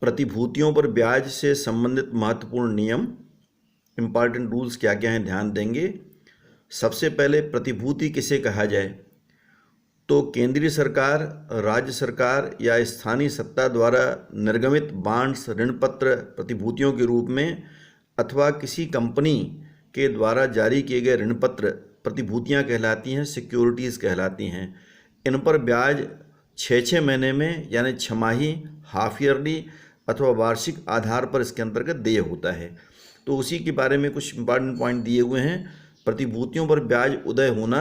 प्रतिभूतियों पर ब्याज से संबंधित महत्वपूर्ण नियम, इम्पॉर्टेंट रूल्स क्या क्या हैं, ध्यान देंगे। सबसे पहले प्रतिभूति किसे कहा जाए, तो केंद्रीय सरकार, राज्य सरकार या स्थानीय सत्ता द्वारा निर्गमित बांड्स, ऋण पत्र प्रतिभूतियों के रूप में अथवा किसी कंपनी के द्वारा जारी किए गए ऋण पत्र प्रतिभूतियां कहलाती हैं, सिक्योरिटीज़ कहलाती हैं। इन पर ब्याज 6 महीने में यानी छमाही, हाफ ईयरली अथवा वार्षिक आधार पर इसके अंतर्गत देय होता है। तो उसी के बारे में कुछ इंपॉर्टेंट पॉइंट दिए हुए हैं। प्रतिभूतियों पर ब्याज उदय होना,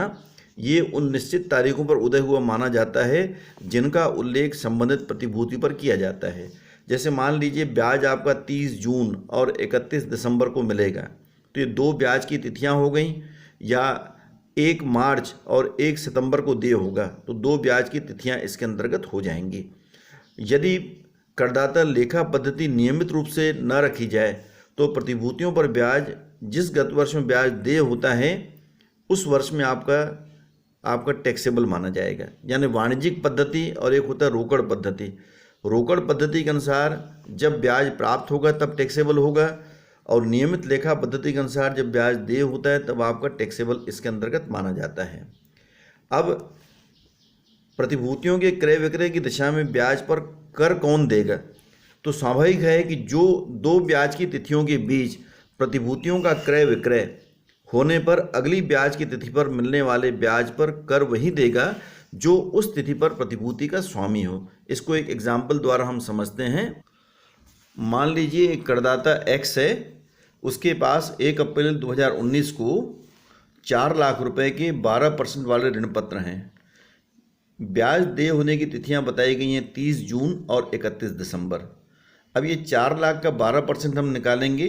ये उन निश्चित तारीखों पर उदय हुआ माना जाता है जिनका उल्लेख संबंधित प्रतिभूति पर किया जाता है। जैसे मान लीजिए ब्याज आपका 30 जून और 31 दिसंबर को मिलेगा, तो ये 2 ब्याज की तिथियां हो गई, या 1 मार्च और 1 सितंबर को देय होगा, तो 2 ब्याज की तिथियां इसके अंतर्गत हो जाएंगी। यदि करदाता लेखा पद्धति नियमित रूप से न रखी जाए तो प्रतिभूतियों पर ब्याज जिस गत वर्ष में ब्याज देय होता है उस वर्ष में आपका टैक्सेबल माना जाएगा। यानी वाणिज्यिक पद्धति और एक होता है रोकड़ पद्धति। रोकड़ पद्धति के अनुसार जब ब्याज प्राप्त होगा तब टैक्सेबल होगा, और नियमित लेखा पद्धति के अनुसार जब ब्याज देय होता है तब आपका टैक्सेबल इसके अंतर्गत माना जाता है। अब प्रतिभूतियों के क्रय विक्रय की दिशा में ब्याज पर कर कौन देगा, तो स्वाभाविक है कि जो 2 ब्याज की तिथियों के बीच प्रतिभूतियों का क्रय विक्रय होने पर अगली ब्याज की तिथि पर मिलने वाले ब्याज पर कर वही देगा जो उस तिथि पर प्रतिभूति का स्वामी हो। इसको एक एग्जाम्पल द्वारा हम समझते हैं। मान लीजिए एक करदाता एक्स है, उसके पास 1 अप्रैल 2019 को 4 लाख रुपए के 12% वाले ऋण पत्र हैं। ब्याज देय होने की तिथियां बताई गई हैं 30 जून और 31 दिसंबर। अब ये 4 लाख का 12% हम निकालेंगे,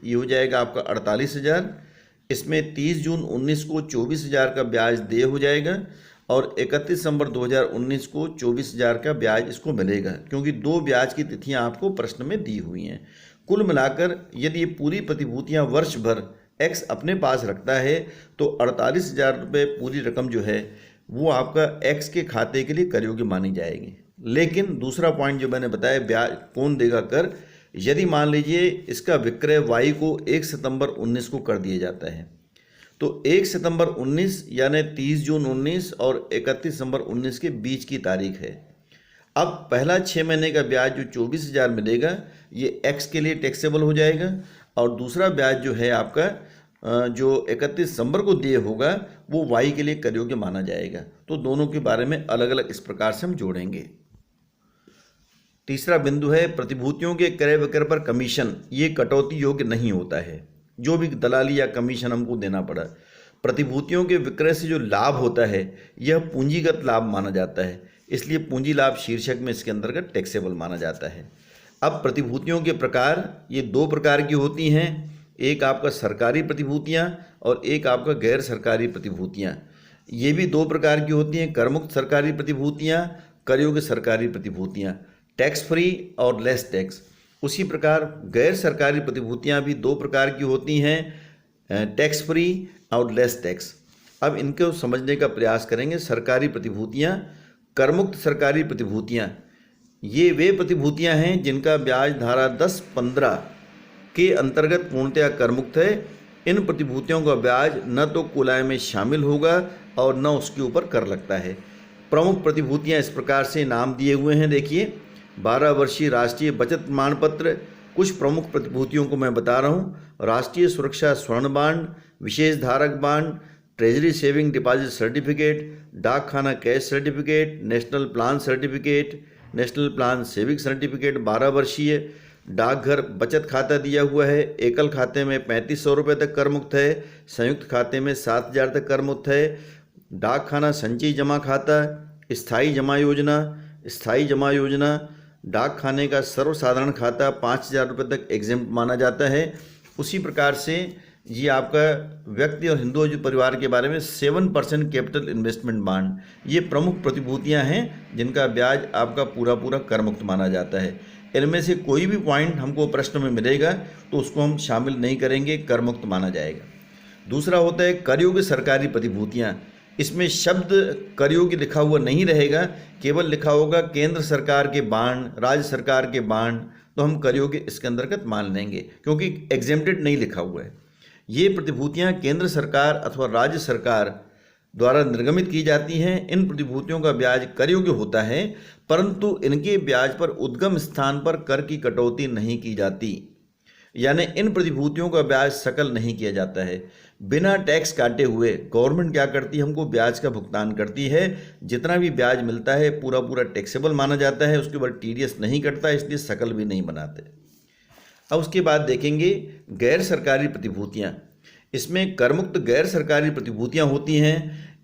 ये हो जाएगा आपका 48,000। इसमें 30 जून 19 को 24,000 का ब्याज देय हो जाएगा और 31 दिसंबर 2019 को 24,000 का ब्याज इसको मिलेगा, क्योंकि 2 ब्याज की तिथियां आपको प्रश्न में दी हुई हैं। कुल मिलाकर यदि ये पूरी प्रतिभूतियां वर्ष भर एक्स अपने पास रखता है तो 48,000 रुपये पूरी रकम जो है वो आपका एक्स के खाते के लिए कर योग्य मानी जाएगी। लेकिन दूसरा पॉइंट जो मैंने बताया, ब्याज कौन देगा कर, यदि मान लीजिए इसका विक्रय वाई को 1 सितंबर 19 को कर दिया जाता है, तो 1 सितंबर 19 यानी 30 जून 19 और 31 दिसंबर 19 के बीच की तारीख है। अब पहला 6 महीने का ब्याज जो 24,000 मिलेगा ये एक्स के लिए टैक्सेबल हो जाएगा, और दूसरा ब्याज जो है आपका जो 31 दिसंबर को दिए होगा वो वाई के लिए कर योग्य माना जाएगा। तो दोनों के बारे में अलग अलग इस प्रकार से हम जोड़ेंगे। तीसरा बिंदु है प्रतिभूतियों के क्रय विक्रय पर कमीशन, ये कटौती योग्य नहीं होता है। जो भी दलाली या कमीशन हमको देना पड़ा, प्रतिभूतियों के विक्रय से जो लाभ होता है यह पूंजीगत लाभ माना जाता है, इसलिए पूंजी लाभ शीर्षक में इसके अंतर्गत टैक्सेबल माना जाता है। अब प्रतिभूतियों के प्रकार, ये 2 प्रकार की होती हैं, एक आपका सरकारी प्रतिभूतियां और एक आपका गैर सरकारी प्रतिभूतियां। ये भी 2 प्रकार की होती हैं, करमुक्त सरकारी प्रतिभूतियां, कर योग्य सरकारी प्रतिभूतियां, टैक्स फ्री और लेस टैक्स। उसी प्रकार गैर सरकारी प्रतिभूतियां भी 2 प्रकार की होती हैं, टैक्स फ्री और लेस टैक्स। अब इनको समझने का प्रयास करेंगे। सरकारी प्रतिभूतियां, करमुक्त सरकारी प्रतिभूतियां, ये वे प्रतिभूतियां हैं जिनका ब्याज धारा 10-15 के अंतर्गत पूर्णतया करमुक्त है। इन प्रतिभूतियों का ब्याज न तो कुल आय में शामिल होगा और न उसके ऊपर कर लगता है। प्रमुख प्रतिभूतियां इस प्रकार से नाम दिए हुए हैं, देखिए 12 वर्षीय राष्ट्रीय बचत प्रमाण पत्र। कुछ प्रमुख प्रतिभूतियों को मैं बता रहा हूँ, राष्ट्रीय सुरक्षा स्वर्ण बांड, विशेष धारक bond, treasury saving deposit certificate, डाक खाना cash certificate, national plan certificate, national plan saving certificate 12 वर्षीय, डाकघर बचत खाता दिया हुआ है, एकल खाते में 3500 रुपये तक कर मुक्त है, संयुक्त खाते में 7,000 तक कर मुक्त है, डाक खाना संचयी जमा खाता, स्थायी जमा योजना, डाक खाने का सर्वसाधारण खाता 5,000 रुपये तक एग्जेम्प्ट माना जाता है। उसी प्रकार से ये आपका व्यक्ति और हिंदू परिवार के बारे में 7% कैपिटल इन्वेस्टमेंट बांड, ये प्रमुख प्रतिभूतियां हैं जिनका ब्याज आपका पूरा कर मुक्त माना जाता है। इनमें से कोई भी पॉइंट हमको प्रश्न में मिलेगा तो उसको हम शामिल नहीं करेंगे, कर मुक्त माना जाएगा। दूसरा होता है कर योग्य सरकारी प्रतिभूतियां। इसमें शब्द कर योग्य लिखा हुआ नहीं रहेगा, केवल लिखा होगा केंद्र सरकार के बांड, राज्य सरकार के बांड, तो हम कर योग्य इसके अंतर्गत मान लेंगे, क्योंकि एग्जेम्प्टेड नहीं लिखा हुआ है। ये प्रतिभूतियां केंद्र सरकार अथवा राज्य सरकार द्वारा निर्गमित की जाती हैं। इन प्रतिभूतियों का ब्याज कर योग्य होता है, परंतु इनके ब्याज पर उद्गम स्थान पर कर की कटौती नहीं की जाती, यानी इन प्रतिभूतियों का ब्याज सकल नहीं किया जाता है। बिना टैक्स काटे हुए गवर्नमेंट क्या करती है, हमको ब्याज का भुगतान करती है। जितना भी ब्याज मिलता है पूरा पूरा टैक्सेबल माना जाता है, उसके बाद टीडीएस नहीं कटता, इसलिए सकल भी नहीं बनाते। अब उसके बाद देखेंगे गैर सरकारी प्रतिभूतियाँ। इसमें करमुक्त गैर सरकारी प्रतिभूतियाँ होती हैं।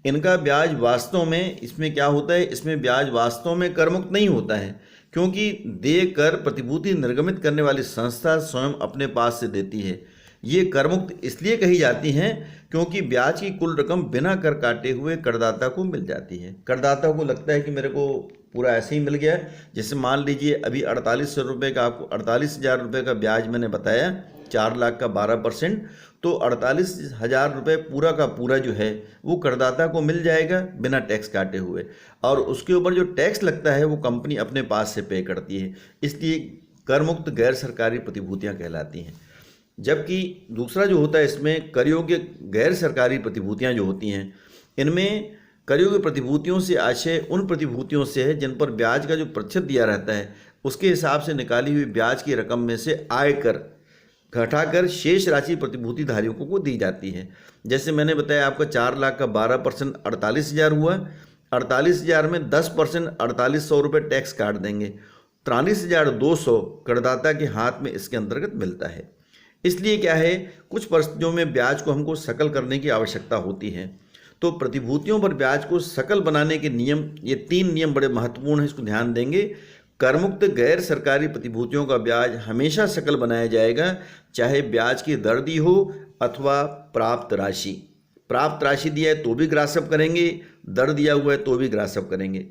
इनका ब्याज वास्तव में, इसमें क्या होता है, इसमें ब्याज वास्तव में करमुक्त नहीं होता है, क्योंकि देय कर प्रतिभूति निर्गमित करने वाली संस्था स्वयं अपने पास से देती है। ये करमुक्त इसलिए कही जाती हैं क्योंकि ब्याज की कुल रकम बिना कर काटे हुए करदाता को मिल जाती है। करदाता को लगता है कि मेरे को पूरा ऐसे ही मिल गया। जैसे मान लीजिए अभी 4800 रुपये का, आपको 48,000 रुपये का ब्याज मैंने बताया, 4 लाख का 12%, तो 48,000 रुपये पूरा का पूरा जो है वो करदाता को मिल जाएगा बिना टैक्स काटे हुए, और उसके ऊपर जो टैक्स लगता है वो कंपनी अपने पास से पे करती है। इसलिए करमुक्त गैर सरकारी प्रतिभूतियाँ कहलाती हैं। जबकि दूसरा जो होता है, इसमें कर योग्य गैर सरकारी प्रतिभूतियाँ जो होती हैं, इनमें कर योग्य प्रतिभूतियों से आशय उन प्रतिभूतियों से है जिन पर ब्याज का जो प्रतिशत दिया रहता है उसके हिसाब से निकाली हुई ब्याज की रकम में से आयकर घटाकर शेष राशि प्रतिभूति धारियों को दी जाती है। जैसे मैंने बताया आपका 4 लाख का 12% 48,000 हुआ। 48,000 में 10% 4800 रुपये टैक्स काट देंगे, 43,200 करदाता के हाथ में इसके अंतर्गत मिलता है। इसलिए क्या है, कुछ परिस्थितियों में ब्याज को हमको सकल करने की आवश्यकता होती है। तो प्रतिभूतियों पर ब्याज को सकल बनाने के नियम, ये 3 नियम बड़े महत्वपूर्ण हैं, इसको ध्यान देंगे। करमुक्त गैर सरकारी प्रतिभूतियों का ब्याज हमेशा सकल बनाया जाएगा, चाहे ब्याज की दर दी हो अथवा प्राप्त राशि। प्राप्त राशि दिया है तो भी ग्रासअप करेंगे, दर दिया हुआ है तो भी ग्रासअप करेंगे।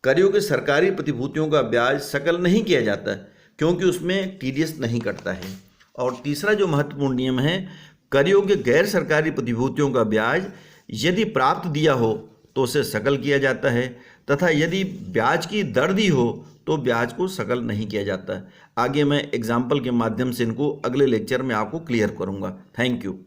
कर योग्य सरकारी प्रतिभूतियों का ब्याज सकल नहीं किया जाता क्योंकि उसमें टीडीएस नहीं कटता है। और तीसरा जो महत्वपूर्ण नियम है, कर योग्य गैर सरकारी प्रतिभूतियों का ब्याज यदि प्राप्त दिया हो तो उसे सकल किया जाता है, तथा यदि ब्याज की दर दी हो तो ब्याज को सकल नहीं किया जाता। आगे मैं एग्जाम्पल के माध्यम से इनको अगले लेक्चर में आपको क्लियर करूँगा। Thank you.